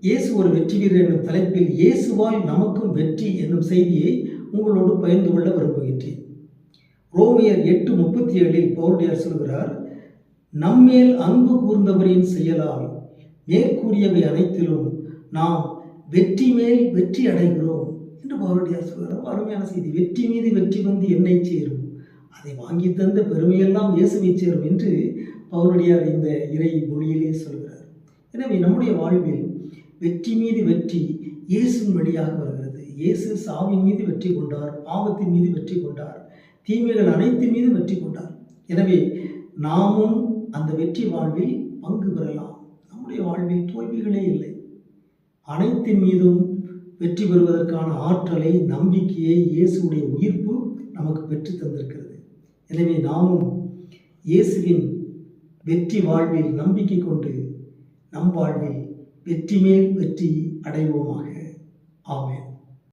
இயேசு ஒரு வெற்றி வீரர் என்னும் தலைப்பில் இயேசுவால் நமக்கும் வெற்றி என்னும் செய்தியை உங்களோடு பகிர்ந்து கொள்ள விரும்புகின்றேன். ரோமையர் 8:37 பவுலடியார் சொல்கிறார், நம்மேல் அன்பு கூர்ந்தவரின் செயலால் மேற்கூறியவை அனைத்திலும் நாம் வெற்றி மேல் வெற்றி அடைகிறோம் என்று பவுலடியார் சொல்கிறார். அருமையான செய்தி. வெற்றி மீது வெற்றி வந்து என்னை சேரும், அதை வாங்கி தந்த பெருமையெல்லாம் இயேசுவை சேரும் என்று பவுலடியார் இந்த இறை மொழியிலே சொல்கிறார். எனவே நம்முடைய வாழ்வில் வெற்றி மீது வெற்றி இயேசுவின் வழியாக வருகிறது. இயேசு சாவின் மீது வெற்றி கொண்டார், பாவத்தின் மீது வெற்றி கொண்டார், தீமைகள் அனைத்தின் மீது வெற்றி கொண்டார். எனவே நாமும் அந்த வெற்றி வாழ்வில் பங்கு பெறலாம். நம்முடைய வாழ்வில் தோல்விகளே இல்லை. அனைத்தின் மீதும் வெற்றி பெறுவதற்கான ஆற்றலை, நம்பிக்கையை இயேசுடைய உயிர்ப்பு நமக்கு பெற்று தந்திருக்கிறது. எனவே நாமும் இயேசுவின் வெற்றி வாழ்வில் நம்பிக்கை கொண்டு நம் வாழ்வில் வெற்றி மேல் வெற்றி அடைவோமாக. ஆமென்.